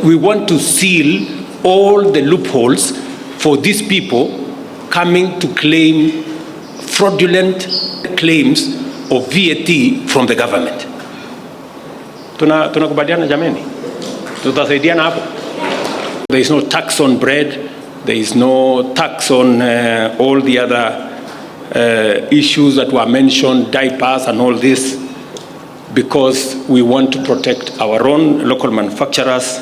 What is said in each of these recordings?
we want to seal all the loopholes for these people coming to claim fraudulent claims of VAT from the government. Tunakubaliana jameni? Tutasaidiana hapo? There is no tax on bread. There is no tax on all the other issues that were mentioned, diapers and all this, because we want to protect our own local manufacturers.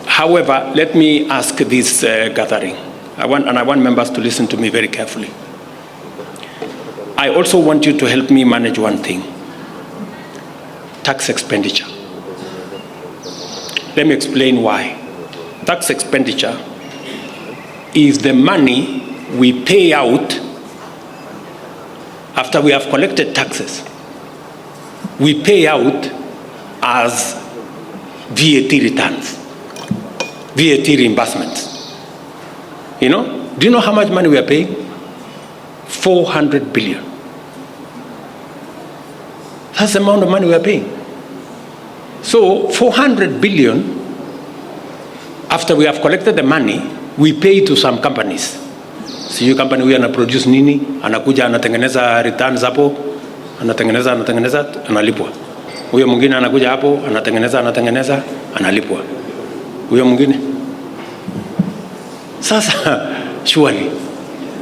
However, let me ask this gathering, I want members to listen to me very carefully. I also want you to help me manage one thing: tax expenditure. Let me explain why. Tax expenditure is the money we pay out after we have collected taxes. We pay out as VAT returns, VAT reimbursements. You know, do you know how much money we are paying? 400 billion. That's the amount of money we are paying. So 400 billion, after we have collected the money, we pay to some companies. So you company huyu anaproduce nini, anakuja anatengeneza returns hapo, anatengeneza, analipwa. Huyo mwingine anakuja hapo, anatengeneza, analipwa. Huyo mwingine. Sasa, surely,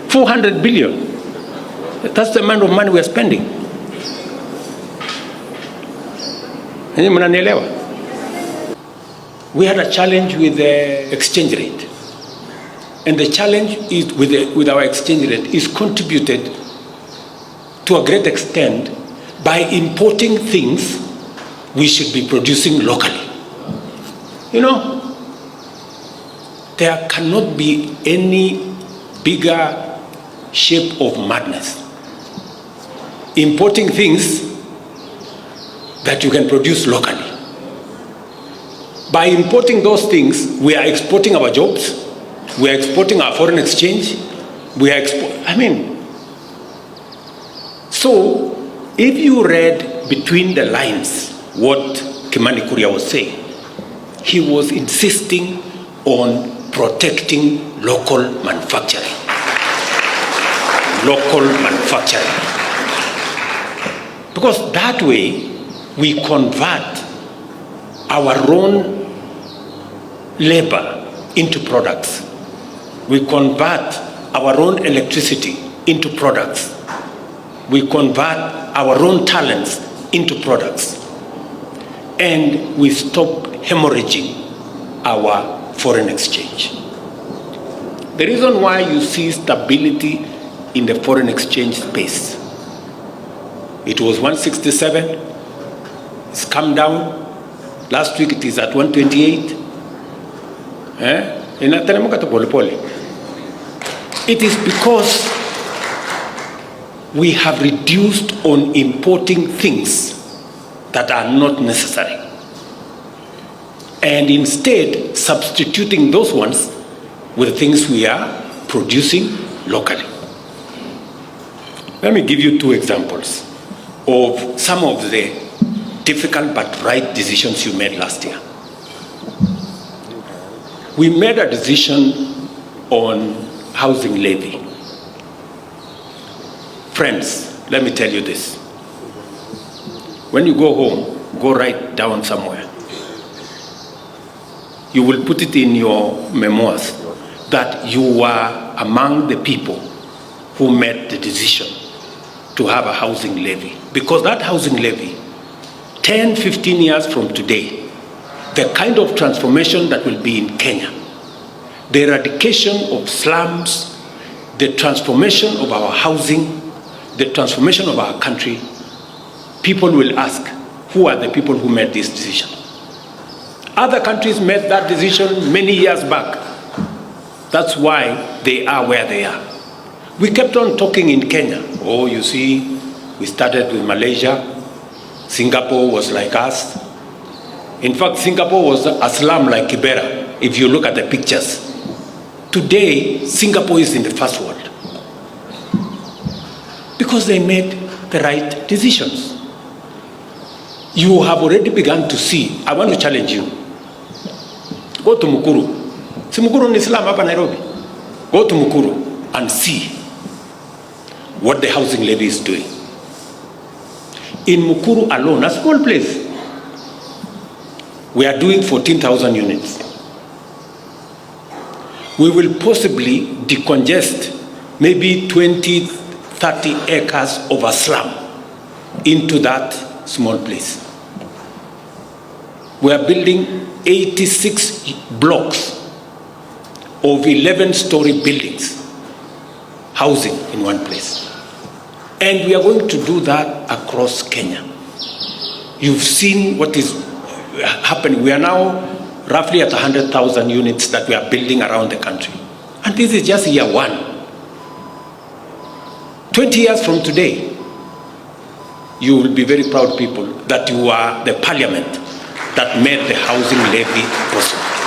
400 billion, that's the amount of money we are spending. We had a challenge with the exchange rate. And the challenge is with our exchange rate is contributed to a great extent by importing things we should be producing locally. You know, there cannot be any bigger shape of madness. Importing things that you can produce locally. By importing those things, we are exporting our jobs, we are exporting our foreign exchange, so if you read between the lines what Kimani was saying, he was insisting on protecting local manufacturing. Local manufacturing. Because that way, we convert our own labor into products. We convert our own electricity into products. We convert our own talents into products. And we stop hemorrhaging our foreign exchange. The reason why you see stability in the foreign exchange space, it was 167, it's come down. Last week it is at 128. It is because we have reduced on importing things that are not necessary, and instead substituting those ones with things we are producing locally. Let me give you two examples of some of the difficult but right decisions you made last year. We made a decision on housing levy. Friends, let me tell you this. When you go home, go write down somewhere. You will put it in your memoirs that you were among the people who made the decision to have a housing levy. Because that housing levy, 10, 15 years from today, the kind of transformation that will be in Kenya, the eradication of slums, the transformation of our housing, the transformation of our country, people will ask, who are the people who made this decision? Other countries made that decision many years back. That's why they are where they are. We kept on talking in Kenya. Oh, you see, we started with Malaysia. Singapore was like us. In fact, Singapore was a slum like Kibera, if you look at the pictures. Today, Singapore is in the first world. Because they made the right decisions. You have already begun to see. I want to challenge you. Go to Mukuru. Si Mukuru ni Islam hapa Nairobi. Go to Mukuru and see what the housing levy is doing. In Mukuru alone, a small place, we are doing 14,000 units. We will possibly decongest maybe 20, 30 acres of a slum into that small place. We are building 86 blocks of 11-story buildings, housing in one place. And we are going to do that across Kenya. You've seen what is happening. We are now roughly at 100,000 units that we are building around the country. And this is just year one. 20 years from today, you will be very proud people that you are the parliament that made the housing levy possible.